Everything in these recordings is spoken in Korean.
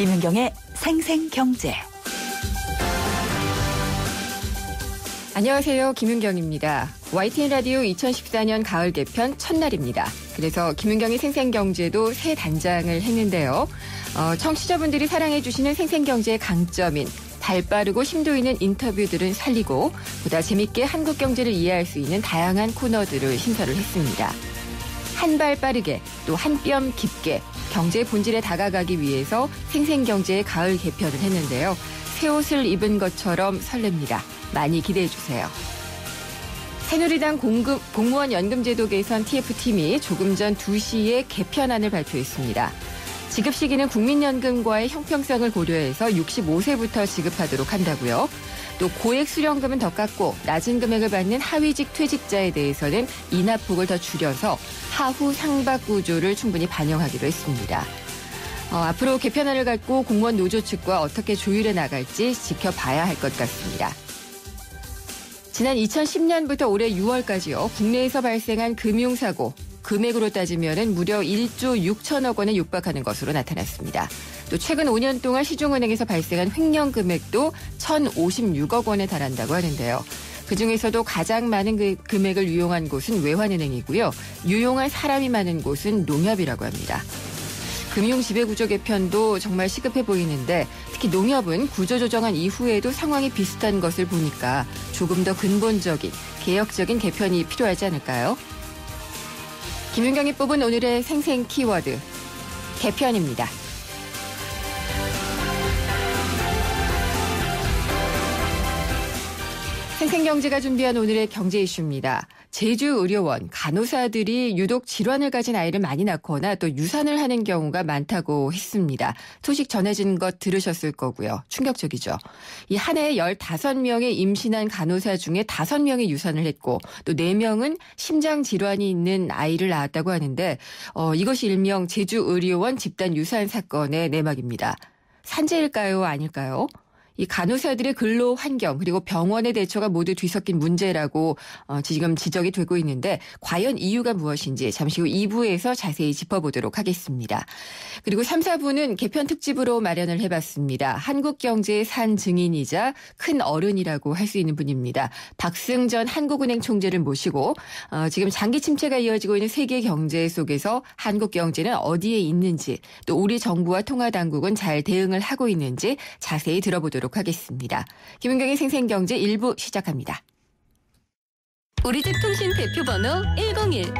김윤경의 생생경제. 안녕하세요. 김윤경입니다. YTN 라디오 2014년 가을 개편 첫날입니다. 그래서 김윤경의 생생경제도 새 단장을 했는데요. 청취자분들이 사랑해 주시는 생생경제의 강점인 발빠르고 심도 있는 인터뷰들은 살리고 보다 재밌게 한국 경제를 이해할 수 있는 다양한 코너들을 신설을 했습니다. 한 발 빠르게 또 한 뼘 깊게 경제의 본질에 다가가기 위해서 생생경제의 가을 개편을 했는데요. 새 옷을 입은 것처럼 설렙니다. 많이 기대해 주세요. 새누리당 공무원 연금제도 개선 TF팀이 조금 전 2시에 개편안을 발표했습니다. 지급 시기는 국민연금과의 형평성을 고려해서 65세부터 지급하도록 한다고요. 또 고액 수령금은 더 깎고 낮은 금액을 받는 하위직 퇴직자에 대해서는 인하폭을 더 줄여서 하후 상박 구조를 충분히 반영하기로 했습니다. 앞으로 개편안을 갖고 공무원 노조 측과 어떻게 조율해 나갈지 지켜봐야 할 것 같습니다. 지난 2010년부터 올해 6월까지요. 국내에서 발생한 금융사고 금액으로 따지면 무려 1조 6천억 원에 육박하는 것으로 나타났습니다. 또 최근 5년 동안 시중은행에서 발생한 횡령 금액도 1,056억 원에 달한다고 하는데요. 그중에서도 가장 많은 금액을 유용한 곳은 외환은행이고요. 유용한 사람이 많은 곳은 농협이라고 합니다. 금융 지배구조 개편도 정말 시급해 보이는데 특히 농협은 구조조정한 이후에도 상황이 비슷한 것을 보니까 조금 더 근본적인 개혁적인 개편이 필요하지 않을까요? 김윤경이 뽑은 오늘의 생생 키워드 개편입니다. 생생경제가 준비한 오늘의 경제 이슈입니다. 제주의료원, 간호사들이 유독 질환을 가진 아이를 많이 낳거나 또 유산을 하는 경우가 많다고 했습니다. 소식 전해진 것 들으셨을 거고요. 충격적이죠. 이 한 해에 15명의 임신한 간호사 중에 5명이 유산을 했고 또 4명은 심장 질환이 있는 아이를 낳았다고 하는데 이것이 일명 제주의료원 집단 유산 사건의 내막입니다. 산재일까요? 아닐까요? 이 간호사들의 근로 환경 그리고 병원의 대처가 모두 뒤섞인 문제라고 지금 지적이 되고 있는데 과연 이유가 무엇인지 잠시 후 2부에서 자세히 짚어보도록 하겠습니다. 그리고 3, 4부는 개편 특집으로 마련을 해봤습니다. 한국 경제의 산 증인이자 큰 어른이라고 할 수 있는 분입니다. 박승전 한국은행 총재를 모시고 지금 장기 침체가 이어지고 있는 세계 경제 속에서 한국 경제는 어디에 있는지 또 우리 정부와 통화당국은 잘 대응을 하고 있는지 자세히 들어보도록 하겠습니다. 김은경의 생생경제 1부 시작합니다. 우리 집 통신 대표번호 101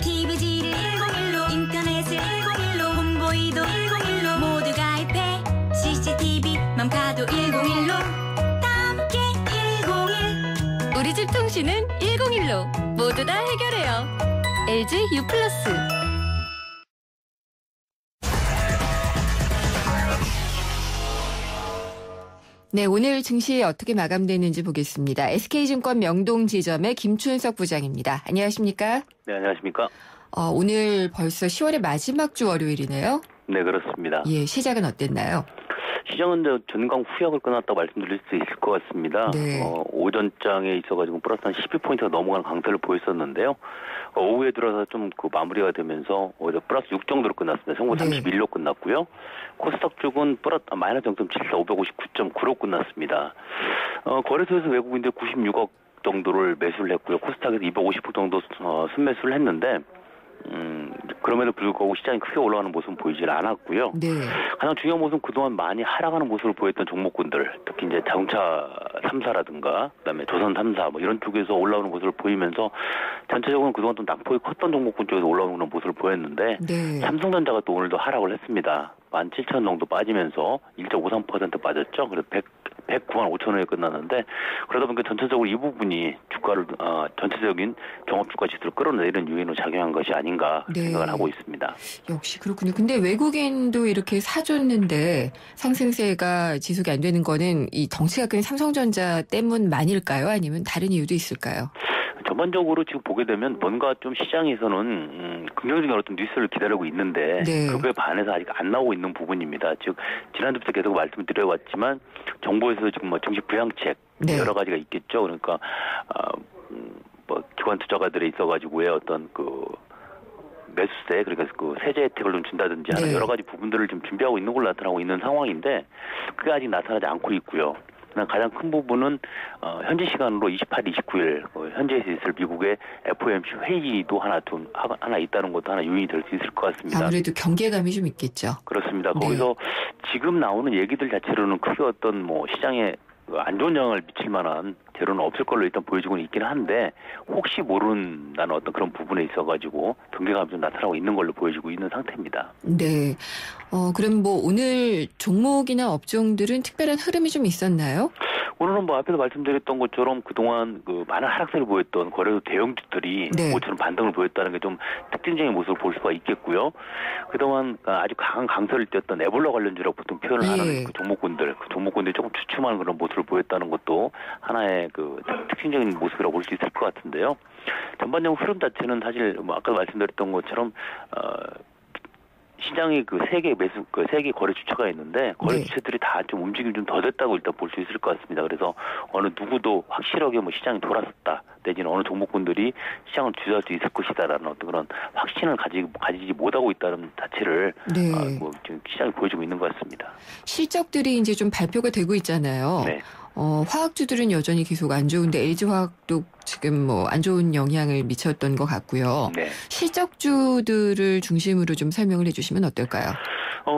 TVG를 101로 인터넷을 101로 홈보이도 101로 모두 가입해 CCTV 맘카도 101로 함께 101 우리 집 통신은 101로 모두 다 해결해요. LG U+. 네, 오늘 증시 어떻게 마감되는지 보겠습니다. SK증권 명동지점의 김춘석 부장입니다. 안녕하십니까? 네, 안녕하십니까? 오늘 벌써 10월의 마지막 주 월요일이네요. 네, 그렇습니다. 예, 시작은 어땠나요? 시장은 전강 후약을 끊었다고 말씀드릴 수 있을 것 같습니다. 네. 오전장에 있어가지고 플러스 한 12포인트가 넘어가는 강세를 보였었는데요. 오후에 들어서 좀 마무리가 되면서 오히려 플러스 6 정도로 끝났습니다. 성공 31로 끝났고요. 코스닥 쪽은 마이너스 0.74, 559.9로 끝났습니다. 거래소에서 외국인들 96억 정도를 매수를 했고요. 코스닥에서 250억 정도 순매수를 했는데 그럼에도 불구하고 시장이 크게 올라가는 모습은 보이질 않았고요. 네. 가장 중요한 모습은 그동안 많이 하락하는 모습을 보였던 종목군들, 특히 이제 자동차 3사라든가, 그다음에 조선 3사 이런 쪽에서 올라오는 모습을 보이면서 전체적으로 그동안 좀 낙폭이 컸던 종목군 쪽에서 올라오는 모습을 보였는데 네. 삼성전자가 또 오늘도 하락을 했습니다. 17,000원 정도 빠지면서 1.53% 빠졌죠. 그래서 109만 5천 원에 끝났는데 그러다 보니까 전체적으로 이 부분이 주가를 전체적인 종합주가 지수를 끌어내리는 요인으로 작용한 것이 아닌가 생각을 하고 있습니다. 역시 그렇군요. 근데 외국인도 이렇게 사줬는데 상승세가 지속이 안 되는 거는 이 덩치가 큰 삼성전자 때문만일까요? 아니면 다른 이유도 있을까요? 전반적으로 지금 보게 되면 뭔가 좀 시장에서는 긍정적인 어떤 뉴스를 기다리고 있는데 네. 그거에 반해서 아직 안 나오고 있는 부분입니다. 즉 지난주부터 계속 말씀을 드려왔지만 정부에서 지금 정식 부양책 네. 여러 가지가 있겠죠. 그러니까 기관 투자가들에 있어가지고의 어떤 매수세 그러니까 그 세제 혜택을 좀 준다든지 하는 네. 여러 가지 부분들을 좀 준비하고 있는 걸로 나타나고 있는 상황인데 그게 아직 나타나지 않고 있고요. 가장 큰 부분은 현지 시간으로 28, 29일 현지에서 있을 미국의 FOMC 회의도 하나 있다는 것도 하나 요인이 될 수 있을 것 같습니다. 아무래도 경계감이 좀 있겠죠. 그렇습니다. 네. 거기서 지금 나오는 얘기들 자체로는 크게 어떤 뭐 시장에 안 좋은 영향을 미칠 만한 재료는 없을 걸로 일단 보여지고는 있기는 한데 혹시 모른다는 어떤 그런 부분에 있어가지고 경계감이 좀 나타나고 있는 걸로 보여지고 있는 상태입니다. 네. 그럼 뭐 오늘 종목이나 업종들은 특별한 흐름이 좀 있었나요? 오늘은 뭐 앞에서 말씀드렸던 것처럼 그동안 그 많은 하락세를 보였던 거래소 대형주들이 네. 모처럼 반등을 보였다는 게 좀 특징적인 모습을 볼 수가 있겠고요. 그동안 아주 강한 강세를 띄었던 에볼라 관련주라고 보통 표현을 하는 그 종목군들이 조금 주춤하는 그런 모습을 보였다는 것도 하나의 그 특징적인 모습이라고 볼 수 있을 것 같은데요. 전반적인 흐름 자체는 사실 뭐 아까 말씀드렸던 것처럼 시장의 그 세 개 거래 주체가 있는데 거래 주체들이 다 좀 움직임이 좀 더 됐다고 일단 볼 수 있을 것 같습니다. 그래서 어느 누구도 확실하게 뭐 시장이 돌아섰다 내지는 어느 종목군들이 시장을 주도할 수 있을 것이다라는 어떤 그런 확신을 가지지 못하고 있다는 자체를 뭐 지금 시장이 보여주고 있는 것 같습니다. 실적들이 이제 좀 발표가 되고 있잖아요. 네. 화학주들은 여전히 계속 안 좋은데 LG화학도 지금 뭐 안 좋은 영향을 미쳤던 것 같고요. 네. 실적주들을 중심으로 좀 설명을 해주시면 어떨까요?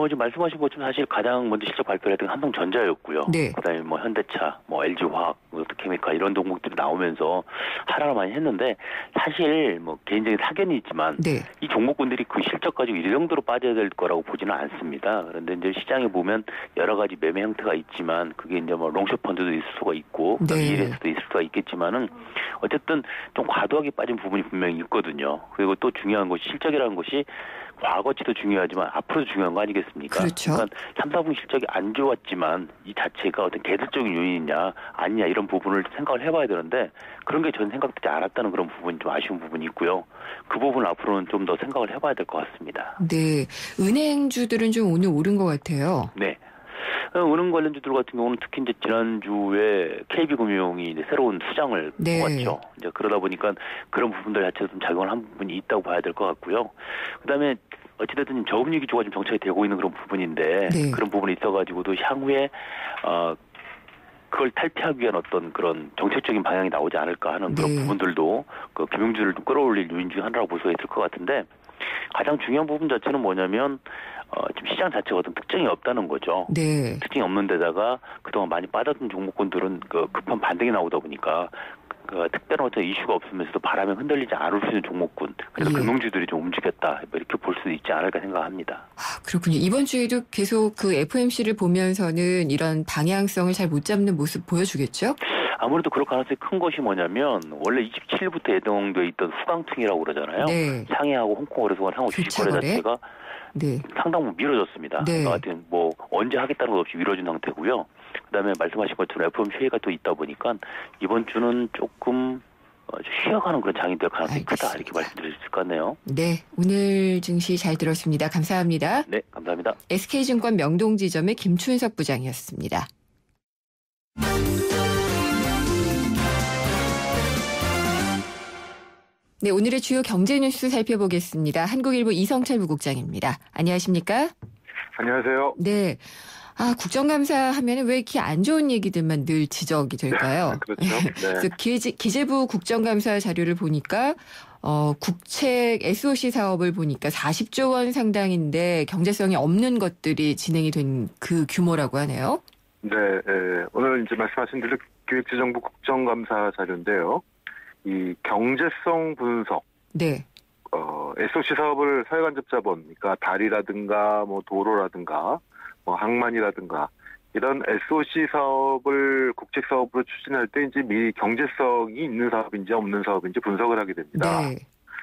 지금 말씀하신 것처럼 사실 가장 먼저 실적 발표를 했던 게 삼성전자였고요. 네. 그다음에 뭐 현대차, 뭐 LG화학, 롯데케미칼 이런 종목들이 나오면서 하락을 많이 했는데 사실 뭐 개인적인 사견이 있지만 네. 이 종목군들이 그 실적 가지고 이 정도로 빠져야 될 거라고 보지는 않습니다. 그런데 이제 시장에 보면 여러 가지 매매 형태가 있지만 그게 이제 뭐 롱숏 펀드도 있을 수가 있고 네. ELS도 있을 수가 있겠지만은 어쨌든 좀 과도하게 빠진 부분이 분명히 있거든요. 그리고 또 중요한 것이 실적이라는 것이 과거치도 중요하지만 앞으로도 중요한 거 아니겠습니까? 그렇죠. 그러니까 3, 4분 실적이 안 좋았지만 이 자체가 어떤 계절적인 요인이냐 아니냐 이런 부분을 생각을 해봐야 되는데 그런 게 전 생각되지 않았다는 그런 부분이 좀 아쉬운 부분이 있고요. 그 부분 앞으로는 좀 더 생각을 해봐야 될 것 같습니다. 네. 은행주들은 좀 오늘 오른 것 같아요. 네. 은행 관련주들 같은 경우는 특히 이제 지난주에 KB금융이 이제 새로운 수장을 뽑았죠. 이제 그러다 보니까 그런 부분들 자체도 좀 작용을 한 부분이 있다고 봐야 될 것 같고요. 그다음에 어찌됐든 저금리 기조가 좀 정착이 되고 있는 그런 부분인데 그런 부분이 있어가지고도 향후에 그걸 탈피하기 위한 어떤 그런 정책적인 방향이 나오지 않을까 하는 그런 부분들도 그 금융주를 좀 끌어올릴 요인 중 하나라고 볼 수가 있을 것 같은데 가장 중요한 부분 자체는 뭐냐면 지금 시장 자체가 어떤 특징이 없다는 거죠. 네. 특징이 없는 데다가 그동안 많이 빠졌던 종목군들은 그 급한 반등이 나오다 보니까 그 특별한 어떤 이슈가 없으면서도 바람에 흔들리지 않을 수 있는 종목군 그래서 금융주들이 좀 움직였다 이렇게 볼 수도 있지 않을까 생각합니다. 그렇군요. 이번 주에도 계속 그 FOMC를 보면서는 이런 방향성을 잘 못 잡는 모습 보여주겠죠? 아무래도 그럴 가능성이 큰 것이 뭐냐면 원래 27일부터 예정돼 있던 후강통이라고 그러잖아요. 네. 상해하고 홍콩 거래소가 향후 주식거래 자체가 상당 부분 미뤄졌습니다. 하여튼 뭐 언제 하겠다는 것 없이 미뤄진 상태고요. 그다음에 말씀하신 것처럼 FOMC 회의가 또 있다 보니까 이번 주는 조금 쉬어가는 그런 장이 될 가능성이 크다 이렇게 말씀드릴 수 있을 것 같네요. 네, 오늘 증시 잘 들었습니다. 감사합니다. 네, 감사합니다. SK증권 명동지점의 김춘석 부장이었습니다. 네, 오늘의 주요 경제 뉴스 살펴보겠습니다. 한국일보 이성철 부국장입니다. 안녕하십니까? 안녕하세요. 네. 국정감사 하면 왜 이렇게 안 좋은 얘기들만 늘 지적이 될까요? 그렇죠. 네. 그래서 기재부 국정감사 자료를 보니까 국책 SOC 사업을 보니까 40조 원 상당인데 경제성이 없는 것들이 진행이 된 그 규모라고 하네요. 네, 오늘 이제 말씀하신 대로 기획재정부 국정감사 자료인데요. 이 경제성 분석. 네. SOC 사업을 사회간접자본, 그러니까 다리라든가 뭐 도로라든가 뭐 항만이라든가 이런 SOC 사업을 국책 사업으로 추진할 때 이제 미리 경제성이 있는 사업인지 없는 사업인지 분석을 하게 됩니다. 네.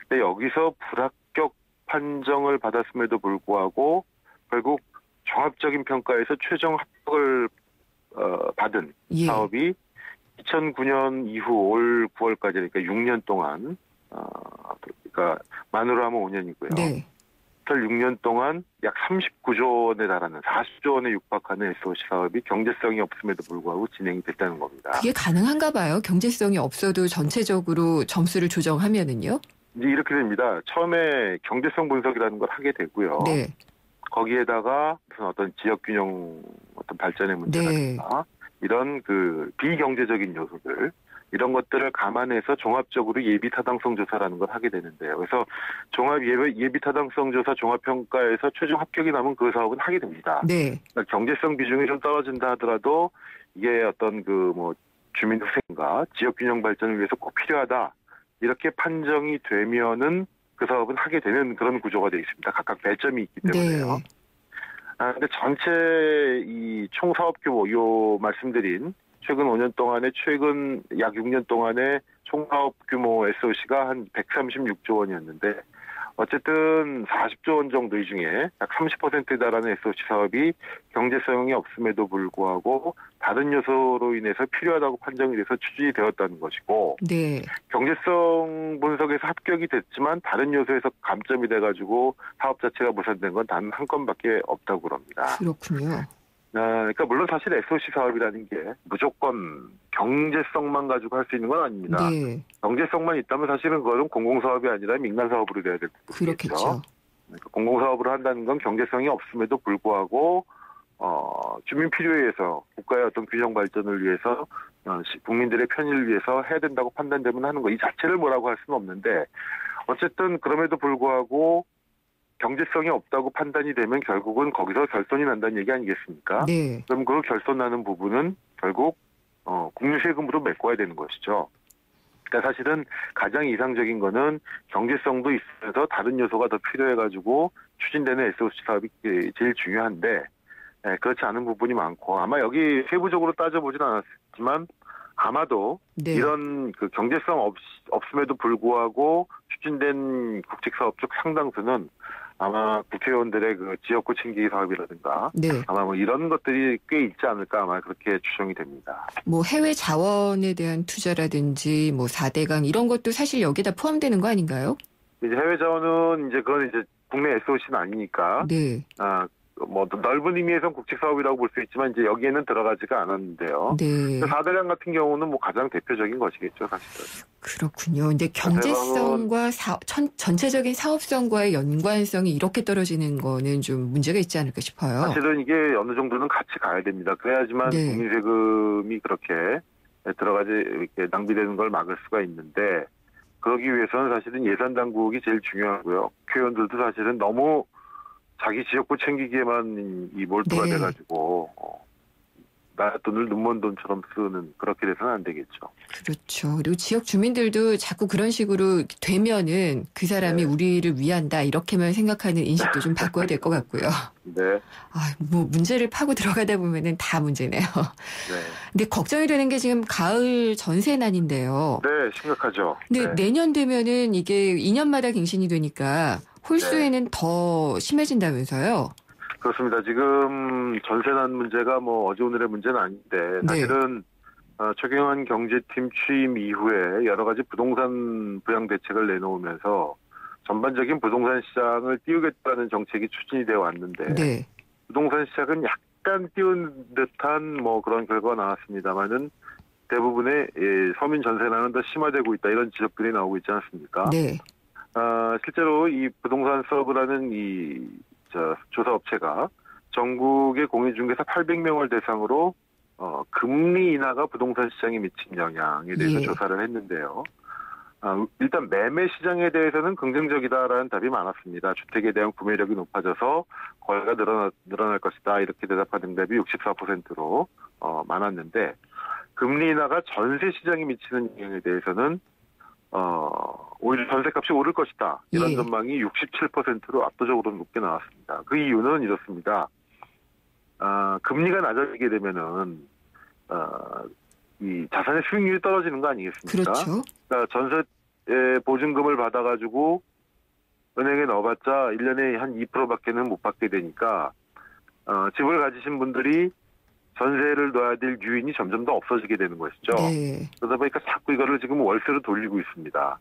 근데 여기서 불합격 판정을 받았음에도 불구하고 결국 종합적인 평가에서 최종 합격을 받은 사업이 2009년 이후 올 9월까지 그러니까 6년 동안 그러니까 만으로 하면 5년이고요. 네. 토탈 6년 동안 약 39조 원에 달하는 40조 원에 육박하는 SOC 사업이 경제성이 없음에도 불구하고 진행이 됐다는 겁니다. 그게 가능한가 봐요. 경제성이 없어도 전체적으로 점수를 조정하면은요. 이제 이렇게 됩니다. 처음에 경제성 분석이라는 걸 하게 되고요. 네. 거기에다가 무슨 어떤 지역 균형 어떤 발전의 문제라든가 이런 그 비경제적인 요소들 이런 것들을 감안해서 종합적으로 예비 타당성 조사라는 걸 하게 되는데요. 그래서 종합 예비 타당성 조사 종합 평가에서 최종 합격이 나면 그 사업은 하게 됩니다. 네. 그러니까 경제성 비중이 좀 떨어진다 하더라도 이게 어떤 그 뭐 주민 후생과 지역 균형 발전을 위해서 꼭 필요하다 이렇게 판정이 되면은 그 사업은 하게 되는 그런 구조가 되어 있습니다. 각각 배점이 있기 때문에요. 네. 근데 전체 이 총 사업 규모 요 말씀드린 최근 5년 동안에 최근 약 6년 동안에 총 사업 규모 SOC가 한 136조 원이었는데 어쨌든 40조 원 정도 이 중에 약 30%에 달하는 SOC 사업이 경제성이 없음에도 불구하고 다른 요소로 인해서 필요하다고 판정이 돼서 추진이 되었다는 것이고 네. 경제성 분석에서 합격이 됐지만 다른 요소에서 감점이 돼가지고 사업 자체가 무산된 건 단 한 건밖에 없다고 그럽니다. 그렇군요. 그러니까 물론 사실 SOC 사업이라는 게 무조건 경제성만 가지고 할 수 있는 건 아닙니다. 네. 경제성만 있다면 사실은 그거는 공공사업이 아니라 민간사업으로 돼야 될 거죠. 그렇겠죠. 그러니까 공공사업으로 한다는 건 경제성이 없음에도 불구하고 주민 필요에 의해서 국가의 어떤 균형 발전을 위해서 국민들의 편의를 위해서 해야 된다고 판단되면 하는 거 이 자체를 뭐라고 할 수는 없는데 어쨌든 그럼에도 불구하고 경제성이 없다고 판단이 되면 결국은 거기서 결손이 난다는 얘기 아니겠습니까? 네. 그럼 그 결손 나는 부분은 결국 국민세금으로 메꿔야 되는 것이죠. 그러니까 사실은 가장 이상적인 거는 경제성도 있으면서 다른 요소가 더 필요해가지고 추진되는 SOC 사업이 제일 중요한데 그렇지 않은 부분이 많고 아마 여기 세부적으로 따져보진 않았지만 아마도 네. 이런 그 경제성 없음에도 불구하고 추진된 국책사업 쪽 상당수는 아마 국회의원들의 그 지역구 챙기기 사업이라든가 네. 아마 뭐 이런 것들이 꽤 있지 않을까 아마 그렇게 추정이 됩니다. 뭐 해외 자원에 대한 투자라든지 뭐 4대강 이런 것도 사실 여기다 포함되는 거 아닌가요? 이제 해외 자원은 이제 그건 이제 국내 SOC는 아니니까 네. 뭐 넓은 의미에선 국책 사업이라고 볼 수 있지만 이제 여기에는 들어가지가 않았는데요. 네. 4대강 같은 경우는 뭐 가장 대표적인 것이겠죠, 사실은. 그렇군요. 근데 경제성과 전체적인 사업성과의 연관성이 이렇게 떨어지는 거는 좀 문제가 있지 않을까 싶어요. 사실은 이게 어느 정도는 같이 가야 됩니다. 그래야지만 네. 국민 세금이 그렇게 들어가지 이렇게 낭비되는 걸 막을 수가 있는데 그러기 위해서는 사실은 예산 당국이 제일 중요하고요. 국회의원들도 사실은 너무 자기 지역구 챙기기에만 이 몰두가 네. 돼가지고 나 돈을 눈먼 돈처럼 쓰는 그렇게 돼서는 안 되겠죠. 그렇죠. 그리고 지역 주민들도 자꾸 그런 식으로 되면은 그 사람이 네. 우리를 위한다 이렇게만 생각하는 인식도 좀 바꿔야 될 것 같고요. 네. 뭐 문제를 파고 들어가다 보면은 다 문제네요. 네. 근데 걱정이 되는 게 지금 가을 전세난인데요. 네, 심각하죠. 근데 네. 내년 되면은 이게 2년마다 갱신이 되니까 홀수에는 더 심해진다면서요. 그렇습니다. 지금 전세난 문제가 뭐 어제 오늘의 문제는 아닌데 사실은 최경환 경제팀 취임 이후에 여러 가지 부동산 부양 대책을 내놓으면서 전반적인 부동산 시장을 띄우겠다는 정책이 추진이 되어 왔는데 네. 부동산 시장은 약간 띄운 듯한 뭐 그런 결과가 나왔습니다만은 대부분의 서민 전세난은 더 심화되고 있다 이런 지적들이 나오고 있지 않습니까? 네. 실제로 이 부동산 서브를 하는 이 조사 업체가 전국의 공인중개사 800명을 대상으로 금리 인하가 부동산 시장에 미친 영향에 대해서 조사를 했는데요. 일단 매매 시장에 대해서는 긍정적이다라는 답이 많았습니다. 주택에 대한 구매력이 높아져서 거래가 늘어날 것이다 이렇게 대답한 응답이 64%로 많았는데 금리 인하가 전세 시장에 미치는 영향에 대해서는 오히려 전세값이 오를 것이다. 이런 전망이 67%로 압도적으로 높게 나왔습니다. 그 이유는 이렇습니다. 금리가 낮아지게 되면은 이 자산의 수익률이 떨어지는 거 아니겠습니까? 그렇죠. 그러니까 전세 보증금을 받아가지고 은행에 넣어봤자 1년에 한 2%밖에는 못 받게 되니까 집을 가지신 분들이 전세를 넣어야 될 유인이 점점 더 없어지게 되는 것이죠. 네. 그러다 보니까 자꾸 이거를 지금 월세로 돌리고 있습니다.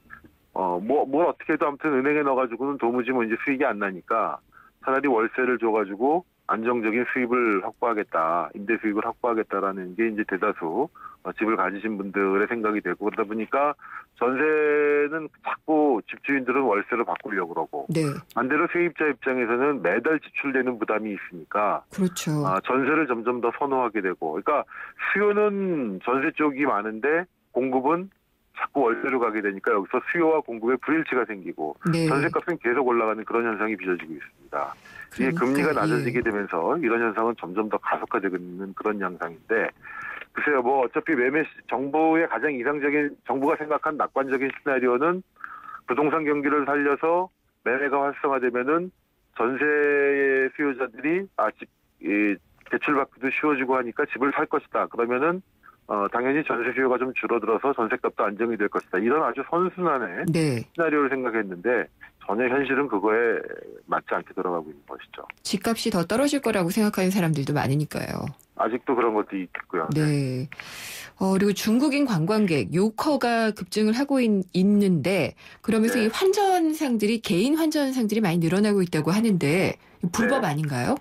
뭘 어떻게 해도 아무튼 은행에 넣어가지고는 도무지 뭐 이제 수익이 안 나니까 차라리 월세를 줘가지고 안정적인 수입을 확보하겠다, 임대 수입을 확보하겠다라는 게 이제 대다수 집을 가지신 분들의 생각이 되고, 그러다 보니까 전세는 자꾸 집주인들은 월세로 바꾸려고 그러고, 네. 반대로 세입자 입장에서는 매달 지출되는 부담이 있으니까 그렇죠. 전세를 점점 더 선호하게 되고, 그러니까 수요는 전세 쪽이 많은데 공급은 자꾸 월세로 가게 되니까 여기서 수요와 공급의 불일치가 생기고 네. 전세값은 계속 올라가는 그런 현상이 빚어지고 있습니다. 이게 금리가 낮아지게 되면서 이런 현상은 점점 더 가속화되고 있는 그런 양상인데, 글쎄요, 뭐 어차피 정부의 가장 이상적인, 정부가 생각한 낙관적인 시나리오는 부동산 경기를 살려서 매매가 활성화되면은 전세 수요자들이 대출받기도 쉬워지고 하니까 집을 살 것이다. 그러면은 당연히 전세 수요가 좀 줄어들어서 전세값도 안정이 될 것이다. 이런 아주 선순환의 네. 시나리오를 생각했는데 전혀 현실은 그거에 맞지 않게 돌아가고 있는 것이죠. 집값이 더 떨어질 거라고 생각하는 사람들도 많으니까요. 아직도 그런 것도 있고요. 네. 그리고 중국인 관광객 요커가 급증을 하고 있는데 그러면서 네. 이 환전상들이 개인 환전상들이 많이 늘어나고 있다고 하는데 불법 네. 아닌가요?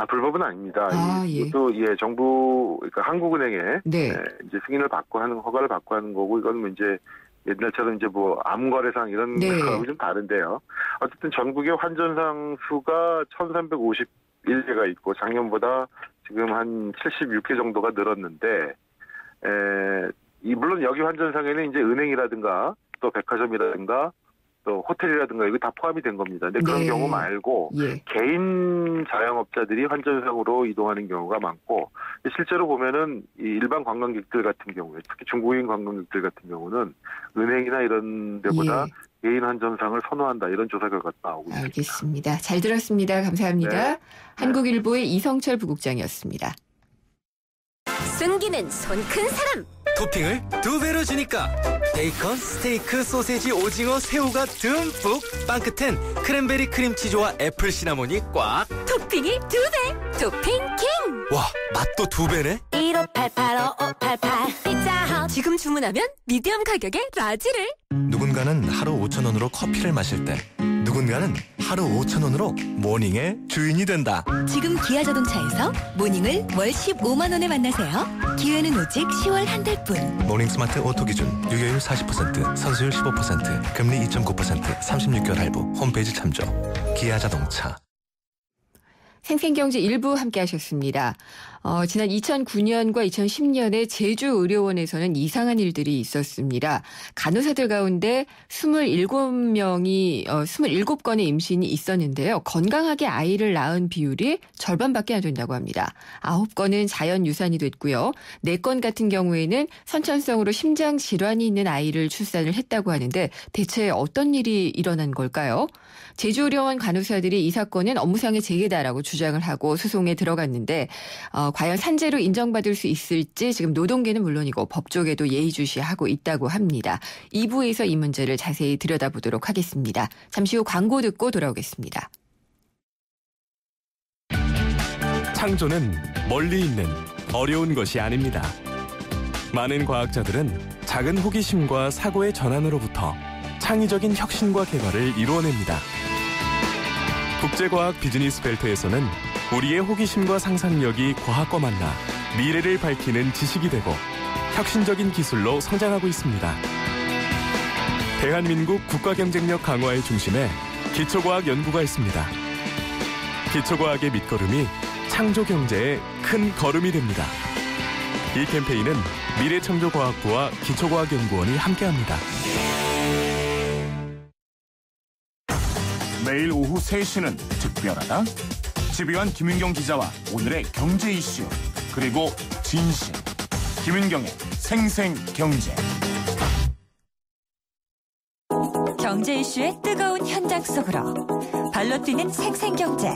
불법은 아닙니다. 예. 이것도 정부, 그러니까 한국은행에 네. 이제 승인을 받고 하는, 허가를 받고 하는 거고, 이건 뭐 이제 옛날처럼 이제 뭐 암거래상 이런 네. 거하고 좀 다른데요. 어쨌든 전국의 환전상 수가 1,351개가 있고 작년보다 지금 한 76개 정도가 늘었는데, 물론 여기 환전상에는 이제 은행이라든가 또 백화점이라든가 또 호텔이라든가 이거 다 포함이 된 겁니다. 근데 그런 네. 경우 말고 예. 개인 자영업자들이 환전상으로 이동하는 경우가 많고, 실제로 보면은 이 일반 관광객들 같은 경우에, 특히 중국인 관광객들 같은 경우는 은행이나 이런 데보다 개인 환전상을 선호한다, 이런 조사 결과가 나오고 있습니다. 알겠습니다. 잘 들었습니다. 감사합니다. 네. 한국일보의 이성철 부국장이었습니다. 승기는 손 큰 사람. 토핑을 2배로 주니까 베이컨, 스테이크, 소세지, 오징어, 새우가 듬뿍, 빵 끝엔 크랜베리 크림치즈와 애플 시나몬이 꽉. 토핑이 2배. 토핑 킹. 와, 맛도 2배네. 1588-5588 피자헛. 지금 주문하면 미디엄 가격에 라지를. 누군가는 하루 5,000원으로 커피를 마실 때, 누군가는 하루 5,000원으로 모닝의 주인이 된다. 지금 기아자동차에서 모닝을 월 15만 원에 만나세요. 기회는 오직 10월 한 달뿐. 모닝 스마트 오토 기준 유효율 40%, 선수율 15%, 금리 2.9%, 36개월 할부, 홈페이지 참조. 기아자동차. 생생경제 일부 함께 하셨습니다. 지난 2009년과 2010년에 제주의료원에서는 이상한 일들이 있었습니다. 간호사들 가운데 27건의 임신이 있었는데요. 건강하게 아이를 낳은 비율이 절반밖에 안 된다고 합니다. 9건은 자연유산이 됐고요. 4건 같은 경우에는 선천성으로 심장질환이 있는 아이를 출산을 했다고 하는데 대체 어떤 일이 일어난 걸까요? 제주의료원 간호사들이 이 사건은 업무상의 재해다라고 주장을 하고 소송에 들어갔는데 과연 산재로 인정받을 수 있을지 지금 노동계는 물론이고 법조계도 예의주시하고 있다고 합니다. 2부에서 이 문제를 자세히 들여다보도록 하겠습니다. 잠시 후 광고 듣고 돌아오겠습니다. 창조는 멀리 있는 어려운 것이 아닙니다. 많은 과학자들은 작은 호기심과 사고의 전환으로부터 창의적인 혁신과 개발을 이루어냅니다. 국제과학 비즈니스 벨트에서는 우리의 호기심과 상상력이 과학과 만나 미래를 밝히는 지식이 되고 혁신적인 기술로 성장하고 있습니다. 대한민국 국가경쟁력 강화의 중심에 기초과학 연구가 있습니다. 기초과학의 밑거름이 창조경제의 큰 걸음이 됩니다. 이 캠페인은 미래창조과학부와 기초과학연구원이 함께합니다. 매일 오후 3시는 특별하다. 집요한 김윤경 기자와 오늘의 경제 이슈, 그리고 진실. 김윤경의 생생경제. 경제 이슈의 뜨거운 현장 속으로 발로 뛰는 생생경제.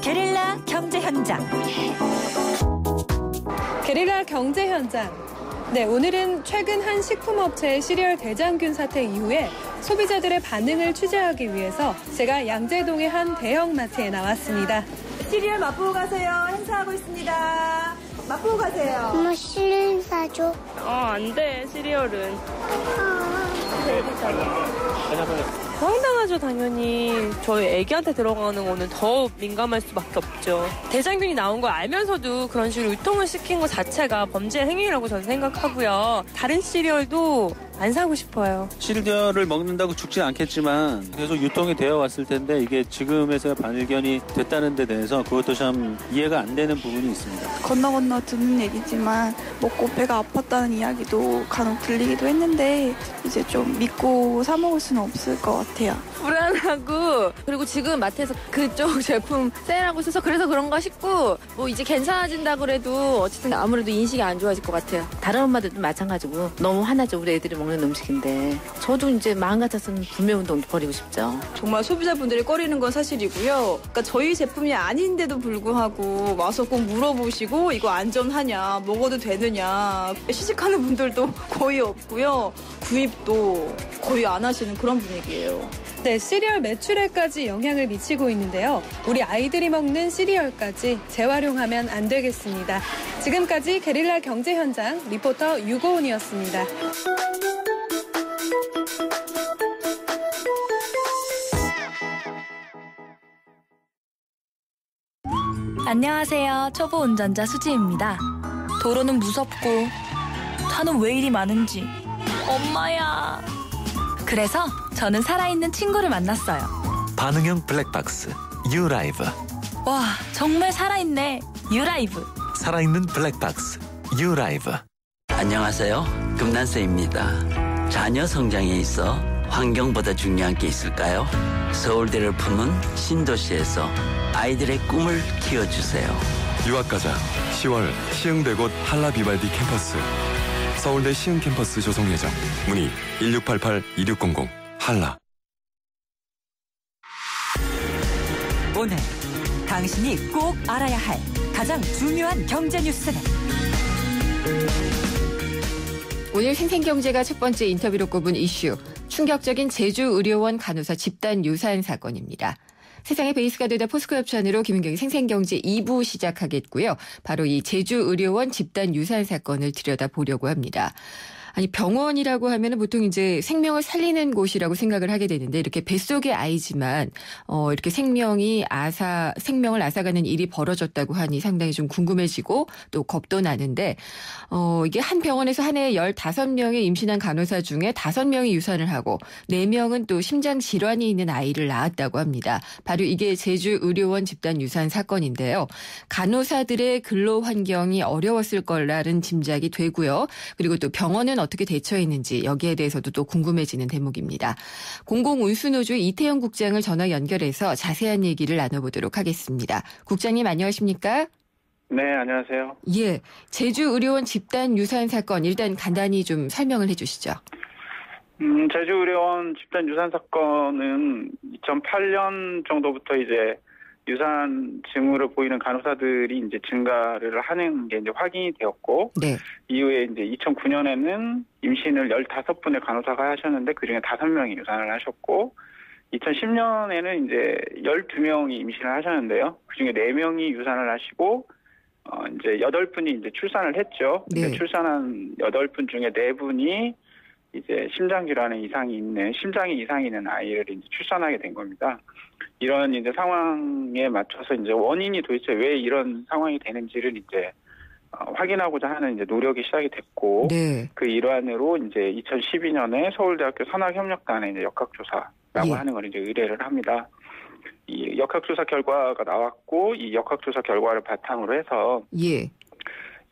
게릴라 경제 현장. 게릴라 경제 현장. 네, 오늘은 최근 한 식품업체의 시리얼 대장균 사태 이후에 소비자들의 반응을 취재하기 위해서 제가 양재동의 한 대형마트에 나왔습니다. 시리얼 맛보고 가세요. 행사하고 있습니다. 맛보고 가세요. 엄마 시리얼 사줘. 안 돼, 시리얼은. 황당하죠, 당연히. 저희 애기한테 들어가는 거는 더 민감할 수밖에 없죠. 대장균이 나온 걸 알면서도 그런 식으로 유통을 시킨 것 자체가 범죄 행위라고 저는 생각하고요. 다른 시리얼도 안 사고 싶어요. 시리얼을 먹는다고 죽진 않겠지만 계속 유통이 되어 왔을 텐데 이게 지금에서야 발견이 됐다는 데 대해서 그것도 참 이해가 안 되는 부분이 있습니다. 건너 듣는 얘기지만 먹고 배가 아팠다는 이야기도 간혹 들리기도 했는데 이제 좀 믿고 사 먹을 수는 없을 것 같아요. 불안하고 그리고 지금 마트에서 그쪽 제품 세일하고 있어서 그래서 그런가 싶고 뭐 이제 괜찮아진다 그래도 어쨌든 아무래도 인식이 안 좋아질 것 같아요. 다른 엄마들도 마찬가지고 너무 화나죠. 우리 애들이 먹는 음식인데 저도 이제 마음 같아서는 구매운동도 버리고 싶죠. 정말 소비자분들이 꺼리는 건 사실이고요. 그러니까 저희 제품이 아닌데도 불구하고 와서 꼭 물어보시고 이거 안전하냐 먹어도 되느냐 시식하는 분들도 거의 없고요. 구입도 거의 안 하시는 그런 분위기예요. 네, 시리얼 매출에까지 영향을 미치고 있는데요. 우리 아이들이 먹는 시리얼까지 재활용하면 안 되겠습니다. 지금까지 게릴라 경제 현장 리포터 유고은이었습니다. 안녕하세요. 초보 운전자 수지입니다. 도로는 무섭고 차는 왜 이리 많은지 엄마야. 그래서 저는 살아있는 친구를 만났어요. 반응형 블랙박스 유라이브. 와, 정말 살아있네. 유라이브. 살아있는 블랙박스 유라이브. 안녕하세요. 금난세입니다. 자녀 성장에 있어 환경보다 중요한 게 있을까요? 서울대를 품은 신도시에서 아이들의 꿈을 키워주세요. 유학가자 10월 시흥대곳 한라비발디 캠퍼스. 서울대 시흥 캠퍼스 조성 예정. 문의 1688-2600 한라. 오늘 당신이 꼭 알아야 할 가장 중요한 경제 뉴스는 오늘 생생경제가 첫 번째 인터뷰로 꼽은 이슈, 충격적인 제주의료원 간호사 집단 유산 사건입니다. 세상의 베이스가 되다 포스코 협찬으로 김윤경의 생생경제 2부 시작하겠고요. 바로 이 제주의료원 집단 유산 사건을 들여다보려고 합니다. 아니, 병원이라고 하면은 보통 이제 생명을 살리는 곳이라고 생각을 하게 되는데 이렇게 뱃속의 아이지만 이렇게 생명을 앗아가는 일이 벌어졌다고 하니 상당히 좀 궁금해지고 또 겁도 나는데 이게 한 병원에서 한 해에 15명의 임신한 간호사 중에 5명이 유산을 하고 4명은 또 심장 질환이 있는 아이를 낳았다고 합니다. 바로 이게 제주의료원 집단 유산 사건인데요. 간호사들의 근로 환경이 어려웠을 거라는 짐작이 되고요. 그리고 또 병원은 어떻게 대처했는지 여기에 대해서도 또 궁금해지는 대목입니다. 공공운수노조의 이태영 국장을 전화 연결해서 자세한 얘기를 나눠보도록 하겠습니다. 국장님 안녕하십니까? 네, 안녕하세요. 예, 제주의료원 집단 유산 사건 일단 간단히 좀 설명을 해주시죠. 제주의료원 집단 유산 사건은 2008년 정도부터 이제 유산 징후를 보이는 간호사들이 이제 증가를 하는 게 이제 확인이 되었고, 네. 이후에 이제 2009년에는 임신을 15분의 간호사가 하셨는데 그중에 5명이 유산을 하셨고, 2010년에는 이제 12명이 임신을 하셨는데요. 그중에 4명이 유산을 하시고, 이제 8분이 이제 출산을 했죠. 네. 출산한 8분 중에 4분이 이제 심장이 이상이 있는 아이를 이제 출산하게 된 겁니다. 이런 이제 상황에 맞춰서 이제 원인이 도대체 왜 이런 상황이 되는지를 이제 확인하고자 하는 이제 노력이 시작이 됐고, 네. 그 일환으로 이제 2012년에 서울대학교 산학협력단에 이제 역학조사라고 하는 걸 이제 의뢰를 합니다. 이 역학조사 결과가 나왔고, 이 역학조사 결과를 바탕으로 해서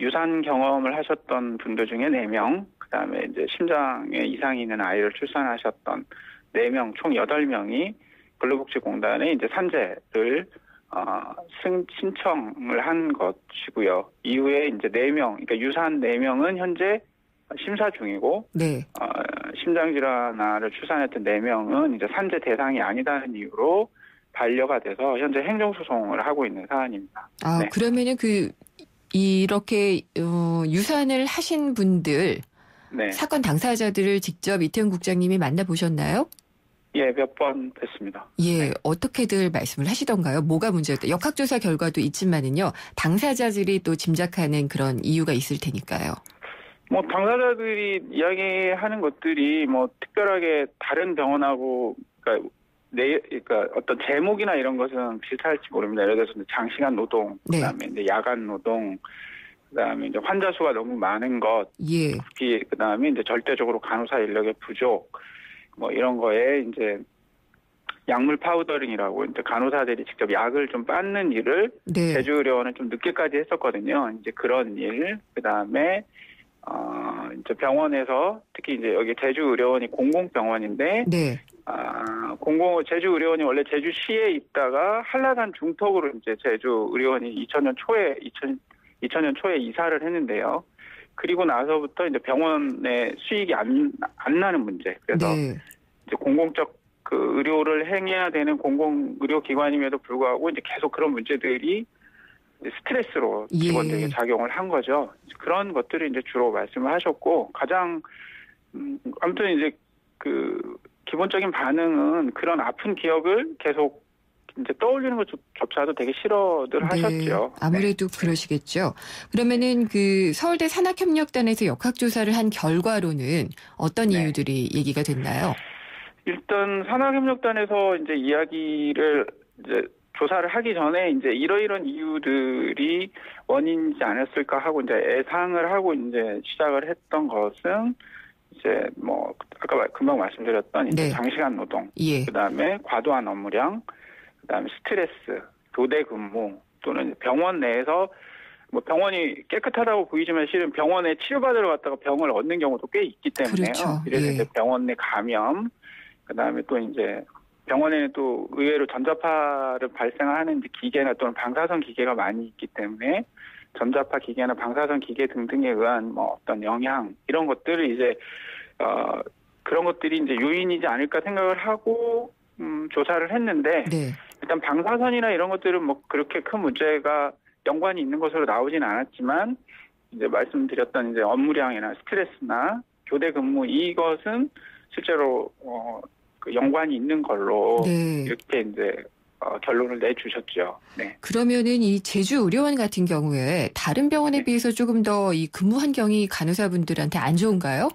유산 경험을 하셨던 분들 중에 4명, 그다음에 이제 심장에 이상이 있는 아이를 출산하셨던 4명, 총 8명이 근로복지공단에 이제 산재를 신청을 한 것이고요. 이후에 이제 4명, 그러니까 유산 4명은 현재 심사 중이고, 네. 심장질환아를 출산했던 4명은 이제 산재 대상이 아니다는 이유로 반려가 돼서 현재 행정소송을 하고 있는 사안입니다. 아, 네. 그러면은 이렇게 유산을 하신 분들, 네. 사건 당사자들을 직접 이태영 국장님이 만나보셨나요? 예, 몇 번 뵀습니다. 예, 어떻게들 말씀을 하시던가요? 뭐가 문제였다? 역학조사 결과도 있지만은요, 당사자들이 또 짐작하는 그런 이유가 있을 테니까요. 당사자들이 이야기하는 것들이 특별하게 다른 병원하고 그러니까 어떤 제목이나 이런 것은 비슷할지 모릅니다. 예를 들어서 장시간 노동, 그다음에 이제 야간 노동, 그다음에 이제 환자 수가 너무 많은 것, 그다음에 이제 절대적으로 간호사 인력의 부족, 뭐 이런 거에 이제 약물 파우더링이라고 이제 간호사들이 직접 약을 좀 빻는 일을 제주의료원은 좀 늦게까지 했었거든요. 이제 그런 일, 그다음에 이제 병원에서 특히 이제 여기 제주의료원이 공공병원인데, 제주의료원이 원래 제주시에 있다가 한라산 중턱으로 이제 제주의료원이 2000년 초에 이사를 했는데요. 그리고 나서부터 이제 병원의 수익이 안 나는 문제. 그래서 이제 공공적 그 의료를 행해야 되는 공공의료기관임에도 불구하고 이제 계속 그런 문제들이 스트레스로 직원들에게 작용을 한 거죠. 그런 것들을 이제 주로 말씀을 하셨고, 가장 아무튼 이제 그 기본적인 반응은 그런 아픈 기억을 계속 이제 떠올리는 것조차도 되게 싫어들 하셨죠. 아무래도 그러시겠죠. 그러면은 그 서울대 산학협력단에서 역학조사를 한 결과로는 어떤 이유들이 얘기가 됐나요? 일단 산학협력단에서 이제 이야기를 이제 조사를 하기 전에 이제 이러이런 이유들이 원인이지 않았을까 하고 이제 예상을 하고 이제 시작을 했던 것은 이제 뭐 아까 금방 말씀드렸던 이제 장시간 노동, 그다음에 과도한 업무량, 그다음에 스트레스, 교대 근무 또는 병원 내에서 뭐 병원이 깨끗하다고 보이지만 실은 병원에 치료받으러 갔다가 병을 얻는 경우도 꽤 있기 때문에요. 그래서 이제 병원 내 감염, 그다음에 또 이제 병원에는 또 의외로 전자파를 발생하는 기계나 또는 방사선 기계가 많이 있기 때문에 전자파 기계나 방사선 기계 등등에 의한 뭐 어떤 영향 이런 것들을 이제 그런 것들이 이제 요인이지 않을까 생각을 하고 조사를 했는데 일단 방사선이나 이런 것들은 뭐 그렇게 큰 문제가 연관이 있는 것으로 나오진 않았지만 이제 말씀드렸던 이제 업무량이나 스트레스나 교대 근무 이것은 실제로 그 연관이 있는 걸로 이렇게 이제 결론을 내주셨죠. 그러면은 이 제주의료원 같은 경우에 다른 병원에 비해서 조금 더 이 근무 환경이 간호사분들한테 안 좋은가요?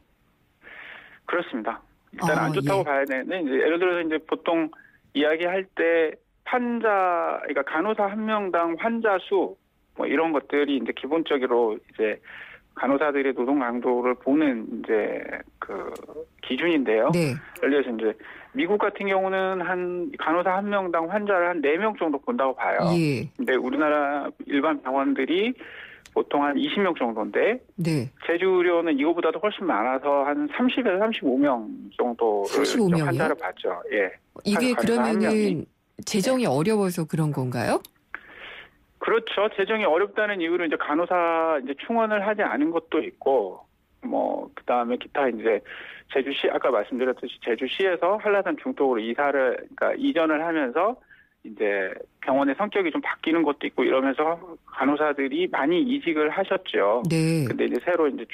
그렇습니다. 일단 안 좋다고 봐야 되는데 이제 예를 들어서 이제 보통 이야기할 때 그러니까 간호사 한 명당 환자 수 뭐 이런 것들이 이제 기본적으로 이제 간호사들의 노동 강도를 보는 이제 그 기준인데요. 예를 들어서 이제 미국 같은 경우는 한 간호사 한 명당 환자를 한 4명 정도 본다고 봐요. 근데 우리나라 일반 병원들이 보통 한 20명 정도인데 제주의료원은 이거보다도 훨씬 많아서 한 30에서 35명 정도를 환자를 봤죠. 이게 그러면은 재정이 어려워서 그런 건가요? 그렇죠. 재정이 어렵다는 이유로 이제 간호사 이제 충원을 하지 않은 것도 있고, 뭐 그다음에 기타 이제 제주시 아까 말씀드렸듯이 제주시에서 한라산 중턱으로 그러니까 이전을 하면서 이제 병원의 성격이 좀 바뀌는 것도 있고 이러면서 간호사들이 많이 이직을 하셨죠. 근데 이제 새로 이제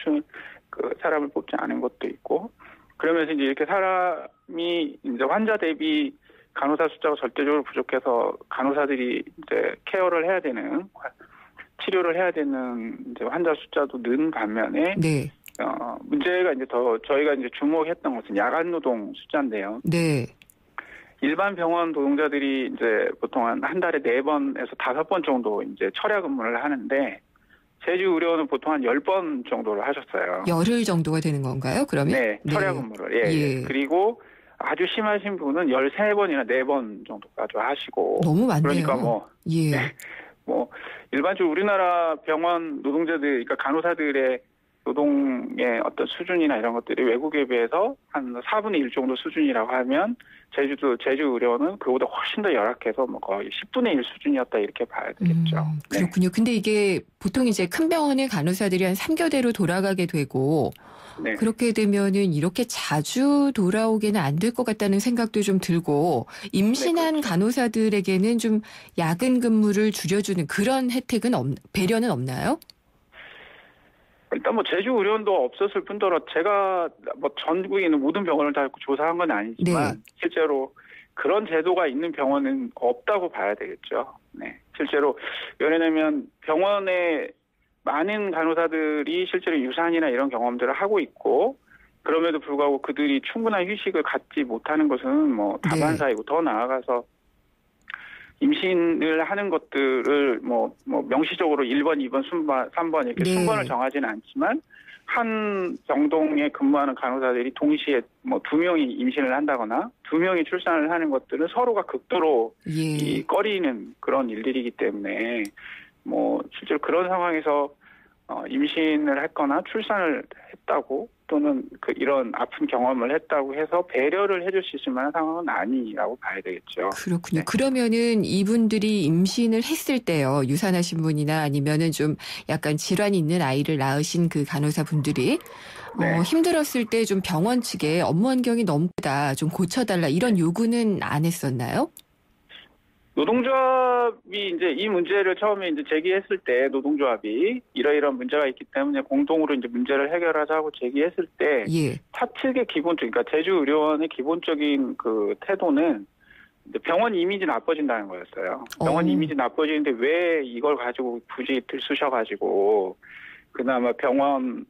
그 사람을 뽑지 않은 것도 있고, 그러면서 이제 이렇게 사람이 이제 환자 대비 간호사 숫자가 절대적으로 부족해서 간호사들이 이제 케어를 해야 되는, 치료를 해야 되는 이제 환자 숫자도 는 반면에 문제가 이제 더 저희가 이제 주목했던 것은 야간 노동 숫자인데요. 일반 병원 노동자들이 이제 보통 한 달에 4번에서 5번 정도 이제 철야 근무를 하는데 제주의료원은 보통 한 10번 정도를 하셨어요. 열흘 정도가 되는 건가요? 그러면? 철야 근무를. 그리고 아주 심하신 분은 13번이나 4번 정도까지 하시고. 너무 많네요. 그러니까 뭐 일반적으로 우리나라 병원 노동자들, 그러니까 간호사들의 노동의 어떤 수준이나 이런 것들이 외국에 비해서 한 4분의 1 정도 수준이라고 하면 제주의료원은 그보다 훨씬 더 열악해서 뭐 거의 10분의 1 수준이었다 이렇게 봐야 되겠죠. 그렇군요. 근데 이게 보통 이제 큰 병원의 간호사들이 한 3교대로 돌아가게 되고 그렇게 되면은 이렇게 자주 돌아오게는 안 될 것 같다는 생각도 좀 들고 임신한 간호사들에게는 좀 야근 근무를 줄여주는 그런 혜택은 배려는 없나요? 일단 뭐 제주의료원도 없었을 뿐더러 제가 뭐 전국에 있는 모든 병원을 다 조사한 건 아니지만 실제로 그런 제도가 있는 병원은 없다고 봐야 되겠죠. 실제로 왜냐하면 병원에 많은 간호사들이 실제로 유산이나 이런 경험들을 하고 있고 그럼에도 불구하고 그들이 충분한 휴식을 갖지 못하는 것은 뭐 다반사이고 더 나아가서 임신을 하는 것들을 뭐 명시적으로 1번, 2번, 3번 이렇게 순번을 정하지는 않지만 한 병동에 근무하는 간호사들이 동시에 뭐 2명이 임신을 한다거나 2명이 출산을 하는 것들은 서로가 극도로 꺼리는 그런 일들이기 때문에 뭐 실제로 그런 상황에서 임신을 했거나 출산을 했다고 또는 이런 아픈 경험을 했다고 해서 배려를 해줄 수 있을 만한 상황은 아니라고 봐야 되겠죠. 그렇군요. 그러면은 이분들이 임신을 했을 때요. 유산하신 분이나 아니면은 좀 약간 질환이 있는 아이를 낳으신 그 간호사분들이 힘들었을 때 좀 병원 측에 업무 환경이 너무 크다, 좀 고쳐달라 이런 요구는 안 했었나요? 노동조합이 이제 이 문제를 처음에 이제 제기했을 때 노동조합이 이러이러한 문제가 있기 때문에 공동으로 이제 문제를 해결하자고 제기했을 때 차측의 기본적, 그러니까 제주의료원의 기본적인 그 태도는 이제 병원 이미지 나빠진다는 거였어요. 병원 이미지 나빠지는데 왜 이걸 가지고 굳이 들쑤셔가지고 그나마 병원이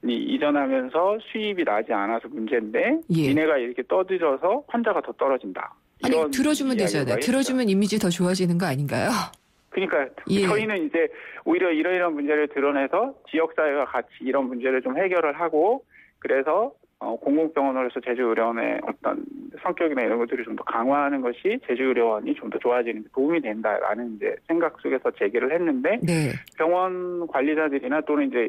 이전하면서 수입이 나지 않아서 문제인데 니네가 이렇게 떠들어서 환자가 더 떨어진다. 아니 들어주면 되잖아요. 들어주면 이미지 더 좋아지는 거 아닌가요? 그러니까 저희는 이제 오히려 이러이러한 문제를 드러내서 지역사회가 같이 이런 문제를 좀 해결을 하고 그래서 공공병원으로서 제주의료원의 어떤 성격이나 이런 것들을 좀 더 강화하는 것이 제주의료원이 좀 더 좋아지는 데 도움이 된다라는 이제 생각 속에서 제기를 했는데 병원 관리자들이나 또는 이제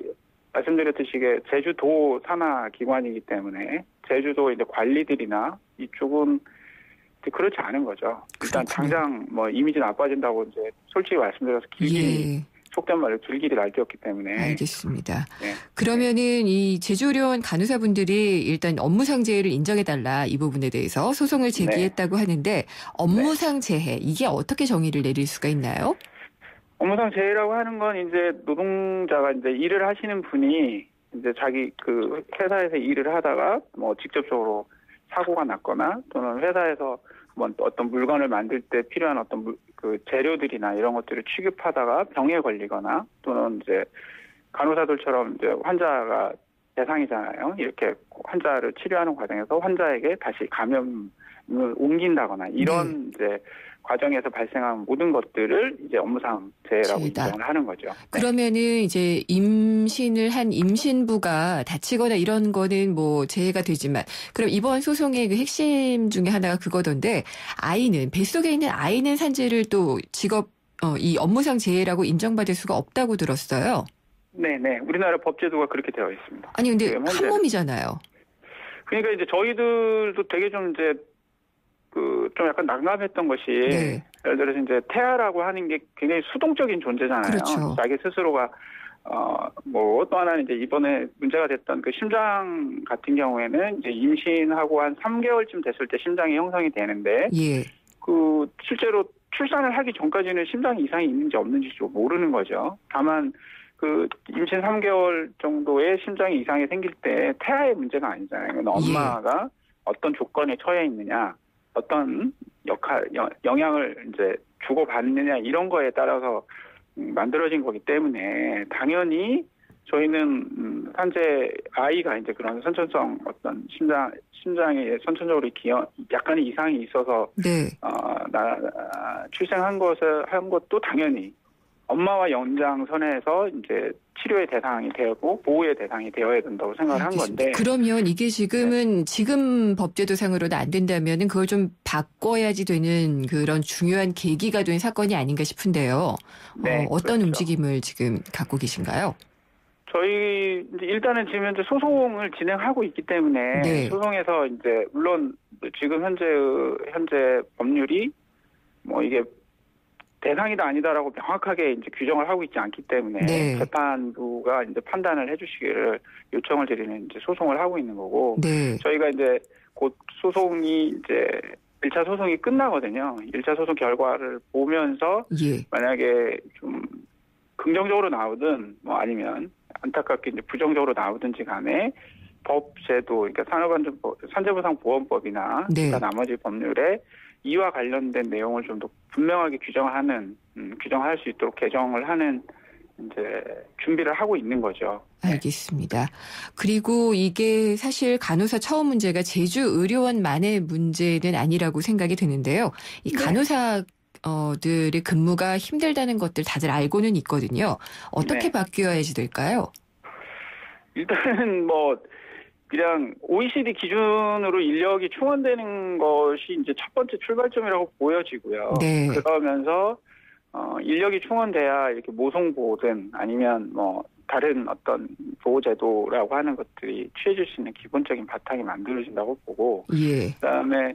말씀드렸듯이 제주도 산하 기관이기 때문에 제주도 이제 관리들이나 이쪽은 그렇지 않은 거죠. 일단 당장 뭐 이미지 나빠진다고 이제 솔직히 말씀드려서 길길이 속된 말로 길길이 날뛰었기 때문에. 알겠습니다. 그러면은 이 제주의료원 간호사분들이 일단 업무상 재해를 인정해달라 이 부분에 대해서 소송을 제기했다고 하는데 업무상 재해 이게 어떻게 정의를 내릴 수가 있나요? 업무상 재해라고 하는 건 이제 노동자가 이제 일을 하시는 분이 이제 자기 그 회사에서 일을 하다가 뭐 직접적으로 사고가 났거나 또는 회사에서 뭐 어떤 물건을 만들 때 필요한 어떤 그 재료들이나 이런 것들을 취급하다가 병에 걸리거나 또는 이제 간호사들처럼 이제 환자가 대상이잖아요. 이렇게 환자를 치료하는 과정에서 환자에게 다시 감염을 옮긴다거나 이런 이제 과정에서 발생한 모든 것들을 이제 업무상 재해라고 인정을 하는 거죠. 그러면은 이제 임신을 한 임신부가 다치거나 이런 거는 뭐 재해가 되지만 그럼 이번 소송의 그 핵심 중에 하나가 그거던데 아이는 뱃속에 있는 아이는 산재를 또 이 업무상 재해라고 인정받을 수가 없다고 들었어요. 네네. 우리나라 법제도가 그렇게 되어 있습니다. 아니 근데 한 몸이잖아요. 그러니까 이제 저희들도 되게 좀 이제 좀 약간 난감했던 것이 예를 들어서 이제 태아라고 하는 게 굉장히 수동적인 존재잖아요. 그렇죠. 자기 스스로가 뭐 또 하나는 이제 이번에 문제가 됐던 그 심장 같은 경우에는 이제 임신하고 한 3개월쯤 됐을 때 심장이 형성이 되는데 그 실제로 출산을 하기 전까지는 심장 이상이 있는지 없는지 좀 모르는 거죠. 다만 그 임신 3개월 정도의 심장이 이상이 생길 때 태아의 문제가 아니잖아요. 그러니까 엄마가 어떤 조건에 처해 있느냐, 어떤 영향을 이제 주고받느냐 이런 거에 따라서 만들어진 거기 때문에 당연히 저희는 산재 아이가 이제 그런 선천성 어떤 심장에 선천적으로 약간의 이상이 있어서 출생한 것도 당연히 엄마와 연장선에서 이제 치료의 대상이 되고 보호의 대상이 되어야 된다고 생각을 한 건데. 그러면 이게 지금은 지금 법제도상으로는 안 된다면은 그걸 좀 바꿔야지 되는 그런 중요한 계기가 된 사건이 아닌가 싶은데요. 어떤 움직임을 지금 갖고 계신가요? 저희 이제 일단은 지금 현재 소송을 진행하고 있기 때문에 소송에서 이제 물론 지금 현재 법률이 뭐 이게 대상이다 아니다라고 명확하게 이제 규정을 하고 있지 않기 때문에 재판부가 이제 판단을 해주시기를 요청을 드리는 이제 소송을 하고 있는 거고 저희가 이제 곧 소송이 이제 1차 소송이 끝나거든요. 1차 소송 결과를 보면서 만약에 좀 긍정적으로 나오든 뭐 아니면 안타깝게 이제 부정적으로 나오든지 간에 법 제도 그러니까 산재보상보험법이나 나머지 법률에 이와 관련된 내용을 좀 더 분명하게 규정할 수 있도록 개정을 하는 이제 준비를 하고 있는 거죠. 알겠습니다. 그리고 이게 사실 간호사 처우 문제가 제주 의료원만의 문제는 아니라고 생각이 드는데요. 이 간호사 들의 근무가 힘들다는 것들 다들 알고는 있거든요. 어떻게 바뀌어야지 될까요? 일단은 그냥 OECD 기준으로 인력이 충원되는 것이 이제 첫 번째 출발점이라고 보여지고요. 네. 그러면서 인력이 충원돼야 이렇게 모성보호든 아니면 다른 어떤 보호제도라고 하는 것들이 취해질 수 있는 기본적인 바탕이 만들어진다고 보고, 예. 그다음에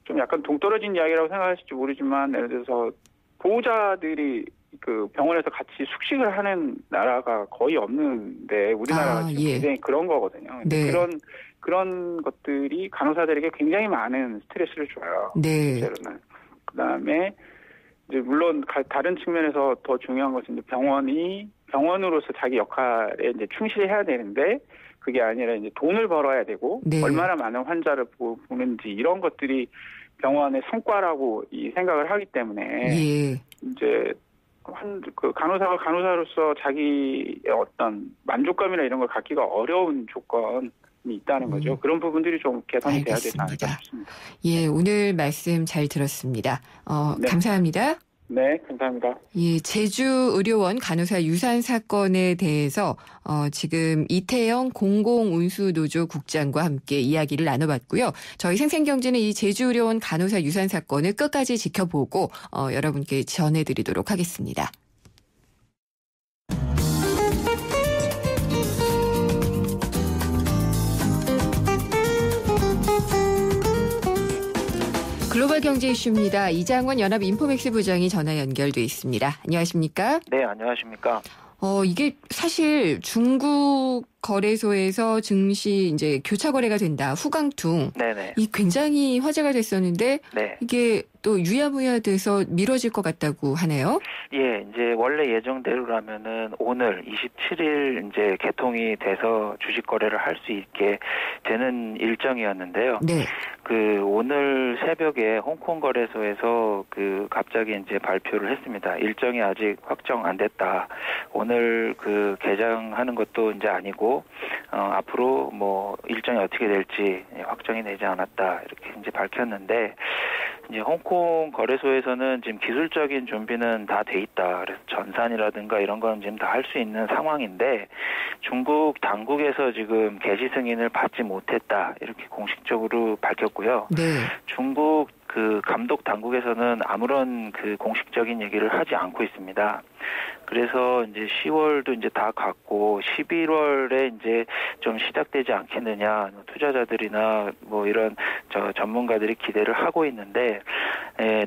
좀 약간 동떨어진 이야기라고 생각하실지 모르지만 예를 들어서 보호자들이 그 병원에서 같이 숙식을 하는 나라가 거의 없는데 우리나라가 지금 굉장히 그런 거거든요. 네. 그런 것들이 간호사들에게 굉장히 많은 스트레스를 줘요. 네. 실제로는. 그다음에 이제 물론 다른 측면에서 더 중요한 것은 이제 병원으로서 자기 역할에 이제 충실해야 되는데 그게 아니라 이제 돈을 벌어야 되고 얼마나 많은 환자를 보는지 이런 것들이 병원의 성과라고 이 생각을 하기 때문에 이제 그 간호사가 간호사로서 자기의 어떤 만족감이나 이런 걸 갖기가 어려운 조건이 있다는 거죠. 그런 부분들이 좀 개선이 돼야 되지 않을까 싶습니다. 예, 오늘 말씀 잘 들었습니다. 감사합니다. 네, 감사합니다. 예, 제주의료원 간호사 유산 사건에 대해서 지금 이태영 공공운수노조 국장과 함께 이야기를 나눠봤고요. 저희 생생경제는 이 제주의료원 간호사 유산 사건을 끝까지 지켜보고 여러분께 전해드리도록 하겠습니다. 글로벌 경제 이슈입니다. 이장원 연합인포맥스 부장이 전화 연결돼 있습니다. 안녕하십니까? 네, 안녕하십니까? 이게 사실 중국 거래소에서 증시 이제 교차 거래가 된다. 후강퉁. 네네. 이 굉장히 화제가 됐었는데 이게 또 유야무야 돼서 미뤄질 것 같다고 하네요. 예, 이제 원래 예정대로라면은 오늘 27일 이제 개통이 돼서 주식 거래를 할 수 있게 되는 일정이었는데요. 네. 오늘 새벽에 홍콩 거래소에서 갑자기 이제 발표를 했습니다. 일정이 아직 확정 안 됐다. 오늘 개장하는 것도 이제 아니고 앞으로 일정이 어떻게 될지 확정이 되지 않았다. 이렇게 이제 밝혔는데 이제 홍콩 거래소에서는 지금 기술적인 준비는 다 돼 있다. 그래서 전산이라든가 이런 건 지금 다 할 수 있는 상황인데 중국 당국에서 지금 개시 승인을 받지 못했다. 이렇게 공식적으로 밝혔고요. 네. 중국 감독 당국에서는 아무런 공식적인 얘기를 하지 않고 있습니다. 그래서 이제 10월도 이제 다 갔고 11월에 이제 좀 시작되지 않겠느냐 투자자들이나 이런 전문가들이 기대를 하고 있는데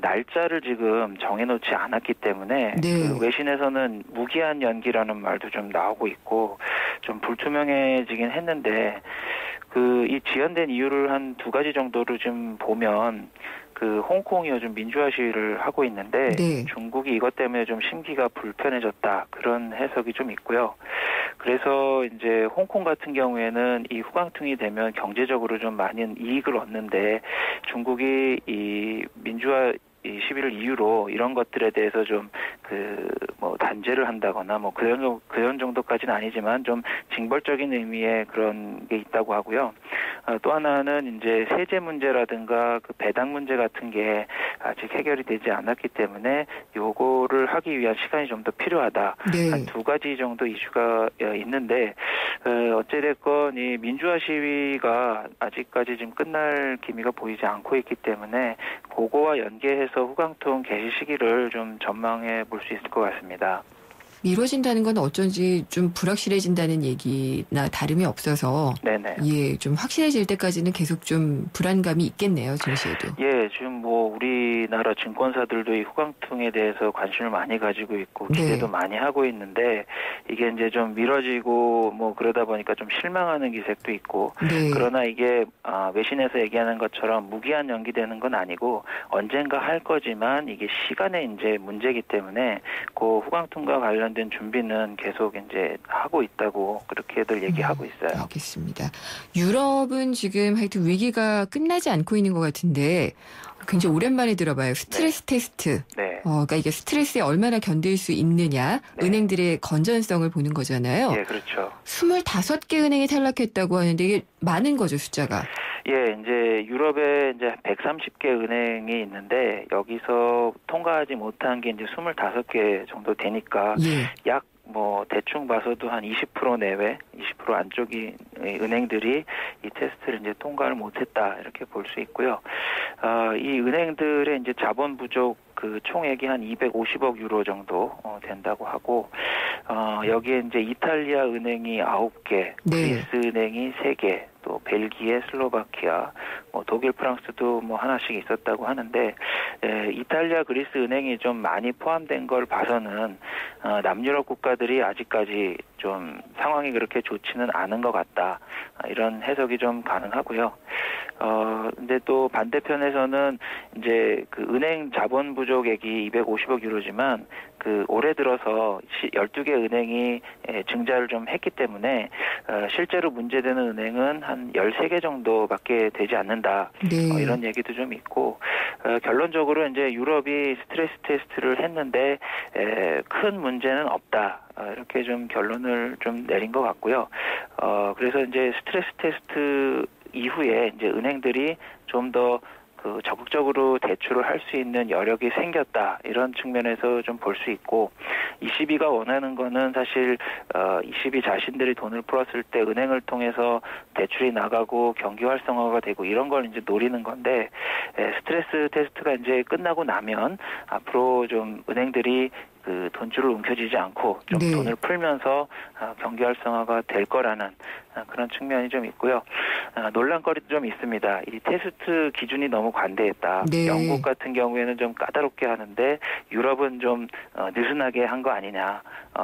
날짜를 지금 정해놓지 않았기 때문에 외신에서는 무기한 연기라는 말도 좀 나오고 있고 좀 불투명해지긴 했는데 이 지연된 이유를 한 두 가지 정도로 좀 보면 홍콩이 요즘 민주화 시위를 하고 있는데 중국이 이것 때문에 좀 심기가 불편해졌다 그런 해석이 좀 있고요. 그래서 이제 홍콩 같은 경우에는 이 후강퉁이 되면 경제적으로 좀 많은 이익을 얻는데 중국이 이 민주화 이 11월 이후로 이런 것들에 대해서 좀 단죄를 한다거나 그런 정도까지는 아니지만 좀 징벌적인 의미의 그런 게 있다고 하고요. 또 하나는 이제 세제 문제라든가 배당 문제 같은 게 아직 해결이 되지 않았기 때문에 요거를 하기 위한 시간이 좀 더 필요하다. 한 두 가지 정도 이슈가 있는데 어찌됐건 이 민주화 시위가 아직까지 지금 끝날 기미가 보이지 않고 있기 때문에 그거와 연계해서 후강통 개시 시기를 좀 전망해 볼 수 있을 것 같습니다. 미뤄진다는 건 어쩐지 좀 불확실해진다는 얘기나 다름이 없어서 좀 확실해질 때까지는 계속 좀 불안감이 있겠네요. 증시에도. 예, 지금 우리나라 증권사들도 이 후강통에 대해서 관심을 많이 가지고 있고 기대도 많이 하고 있는데 이게 이제 좀 미뤄지고 그러다 보니까 좀 실망하는 기색도 있고 그러나 이게 외신에서 얘기하는 것처럼 무기한 연기되는 건 아니고 언젠가 할 거지만 이게 시간의 이제 문제이기 때문에 후강통과 관련된 관련된 준비는 계속 이제 하고 있다고 그렇게들 얘기하고 있어요. 알겠습니다. 유럽은 지금 하여튼 위기가 끝나지 않고 있는 것 같은데 굉장히 오랜만에 들어봐요. 스트레스 테스트. 네. 그러니까 이게 스트레스에 얼마나 견딜 수 있느냐, 은행들의 건전성을 보는 거잖아요. 예, 그렇죠. 25개 은행이 탈락했다고 하는데 이게 많은 거죠, 숫자가. 예, 이제 유럽에 이제 130개 은행이 있는데 여기서 통과하지 못한 게 이제 25개 정도 되니까 약 뭐 대충 봐서도 한 20% 내외, 20% 안쪽이 은행들이 이 테스트를 이제 통과를 못했다 이렇게 볼 수 있고요. 이 은행들의 이제 자본 부족 그 총액이 한 250억 유로 정도 된다고 하고 여기에 이제 이탈리아 은행이 9개, 그리스 은행이 3개, 또 벨기에, 슬로바키아, 뭐 독일, 프랑스도 뭐 하나씩 있었다고 하는데 이탈리아, 그리스 은행이 좀 많이 포함된 걸 봐서는 남유럽 국가들이 아직까지 좀 상황이 그렇게 좋지는 않은 것 같다. 이런 해석이 좀 가능하고요. 근데 또 반대편에서는 이제 그 은행 자본 부족액이 250억 유로지만 그 올해 들어서 12개 은행이 증자를 좀 했기 때문에 실제로 문제되는 은행은 한 13개 정도밖에 되지 않는다. 이런 얘기도 좀 있고 결론적으로 이제 유럽이 스트레스 테스트를 했는데 큰 문제는 없다. 이렇게 좀 결론을 좀 내린 것 같고요. 그래서 이제 스트레스 테스트 이후에 이제 은행들이 좀 더 그 적극적으로 대출을 할 수 있는 여력이 생겼다 이런 측면에서 좀 볼 수 있고 ECB가 원하는 거는 사실 ECB 자신들이 돈을 풀었을 때 은행을 통해서 대출이 나가고 경기 활성화가 되고 이런 걸 이제 노리는 건데 스트레스 테스트가 이제 끝나고 나면 앞으로 좀 은행들이 그 돈줄을 움켜쥐지 않고 좀 돈을 풀면서 경기 활성화가 될 거라는 그런 측면이 좀 있고요. 논란거리도 좀 있습니다. 이 테스트 기준이 너무 관대했다. 영국 같은 경우에는 좀 까다롭게 하는데 유럽은 좀 느슨하게 한 거 아니냐.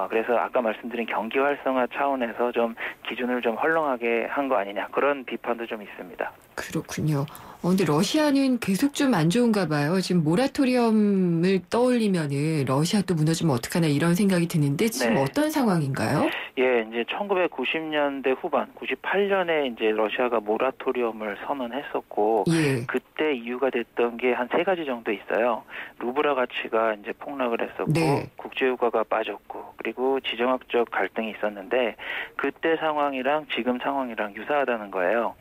그래서 아까 말씀드린 경기 활성화 차원에서 좀 기준을 좀 헐렁하게 한 거 아니냐. 그런 비판도 좀 있습니다. 그렇군요. 근데 러시아는 계속 좀 안 좋은가 봐요. 지금 모라토리엄을 떠올리면은 러시아 또 무너지면 어떡하나 이런 생각이 드는데 지금 어떤 상황인가요? 예, 이제 1990년대 후반, 98년에 이제 러시아가 모라토리엄을 선언했었고 그때 이유가 됐던 게 한 3가지 정도 있어요. 루블화 가치가 이제 폭락을 했었고 국제유가가 빠졌고 그리고 지정학적 갈등이 있었는데 그때 상황이랑 지금 상황이랑 유사하다는 거예요.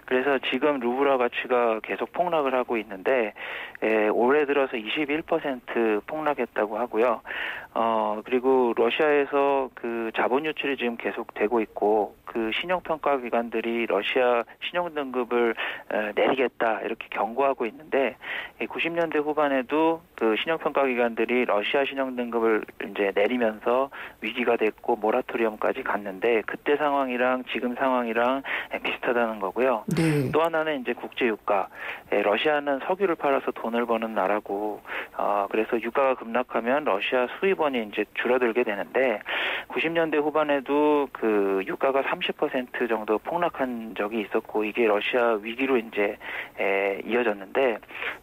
그래서 지금 루블화 가치가 계속 폭락을 하고 있는데 올해 들어서 21% 폭락했다고 하고요. 그리고 러시아에서 그 자본 유출이 지금 계속 되고 있고 그 신용평가 기관들이 러시아 신용 등급을 내리겠다 이렇게 경고하고 있는데 90년대 후반에도 그 신용평가 기관들이 러시아 신용 등급을 이제 내리면서 위기가 됐고 모라토리엄까지 갔는데 그때 상황이랑 지금 상황이랑 비슷하다는 거고요. 또 하나는 이제 국제유가. 러시아는 석유를 팔아서 돈을 버는 나라고 그래서 유가가 급락하면 러시아 수입원이 이제 줄어들게 되는데 90년대 후반에도 그 유가가 30% 정도 폭락한 적이 있었고 이게 러시아 위기로 이제 이어졌는데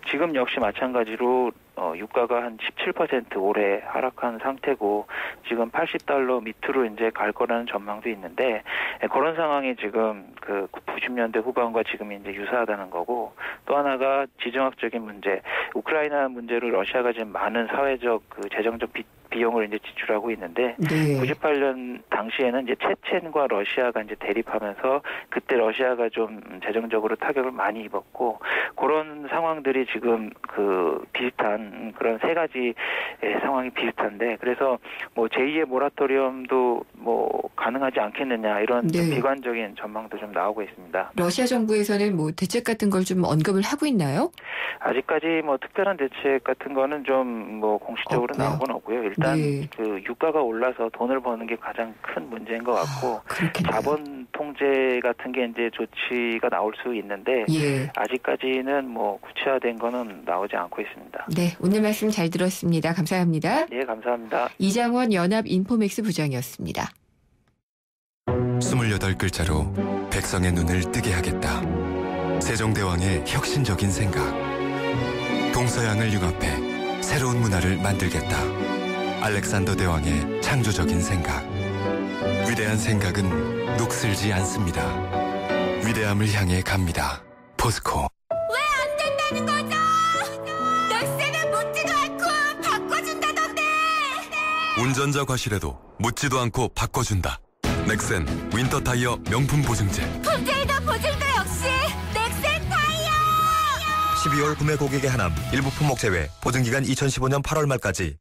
지금 역시 마찬가지로 유가가 한 17% 올해 하락한 상태고 지금 80달러 밑으로 이제 갈 거라는 전망도 있는데 그런 상황이 지금 그 90년대 후반과 지금 이제 유사하다는 거고 또 하나가 지정학적인 문제, 우크라이나 문제로 러시아가 지금 많은 사회적 그 재정적 비용을 이제 지출하고 있는데 98년 당시에는 이제 체첸과 러시아가 이제 대립하면서 그때 러시아가 좀 재정적으로 타격을 많이 입었고 그런 상황들이 지금 그 비슷한 그런 3가지 상황이 비슷한데 그래서 뭐 제2의 모라토리엄도 뭐 가능하지 않겠느냐 이런 좀 비관적인 전망도 좀 나오고 있습니다. 러시아 정부에서는 뭐 대책 같은 걸 좀 언급을 하고 있나요? 아직까지 뭐 특별한 대책 같은 거는 좀 뭐 공식적으로 나온 건 없고요. 일단 그 유가가 올라서 돈을 버는 게 가장 큰 문제인 것 같고 자본 통제 같은 게 이제 조치가 나올 수 있는데 아직까지는 뭐 구체화된 거는 나오지 않고 있습니다. 네, 오늘 말씀 잘 들었습니다. 감사합니다. 네, 감사합니다. 이장원 연합인포맥스 부장이었습니다. 28글자로 백성의 눈을 뜨게 하겠다. 세종대왕의 혁신적인 생각. 동서양을 융합해 새로운 문화를 만들겠다. 알렉산더 대왕의 창조적인 생각. 위대한 생각은 녹슬지 않습니다. 위대함을 향해 갑니다. 포스코. 왜 안 된다는 거죠? 넥센은 묻지도 않고 바꿔준다던데. 운전자 과실에도 묻지도 않고 바꿔준다. 넥센 윈터 타이어 명품 보증제. 품질도 보증도 역시 넥센 타이어. 12월 구매 고객의 하남 일부 품목 제외. 보증기간 2015년 8월 말까지.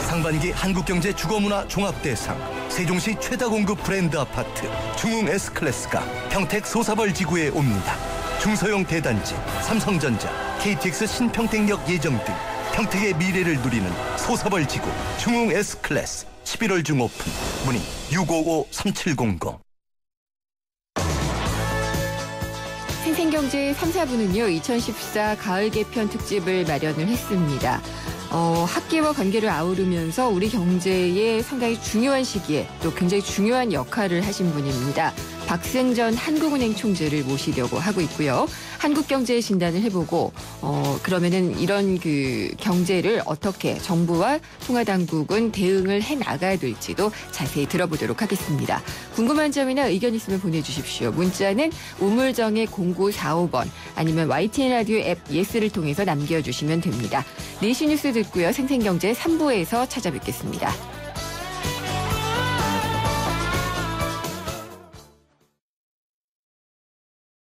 상반기 한국경제 주거문화 종합대상. 세종시 최다 공급 브랜드 아파트 중흥 S클래스가 평택 소사벌 지구에 옵니다. 중소형 대단지, 삼성전자, KTX 신평택역 예정 등 평택의 미래를 누리는 소사벌 지구 중흥 S클래스 11월 중 오픈. 문의 655-3700. 생생경제 3, 4부는요. 2014 가을 개편 특집을 마련을 했습니다. 학기와 관계를 아우르면서 우리 경제에 상당히 중요한 시기에 또 굉장히 중요한 역할을 하신 분입니다. 박승전 한국은행 총재를 모시려고 하고 있고요. 한국경제 진단을 해보고 그러면은 이런 그 경제를 어떻게 정부와 통화당국은 대응을 해나가야 될지도 자세히 들어보도록 하겠습니다. 궁금한 점이나 의견 있으면 보내주십시오. 문자는 우물정의 0945번 아니면 YTN 라디오 앱 예스를 통해서 남겨주시면 됩니다. 4시 뉴스 듣고요. 생생경제 3부에서 찾아뵙겠습니다.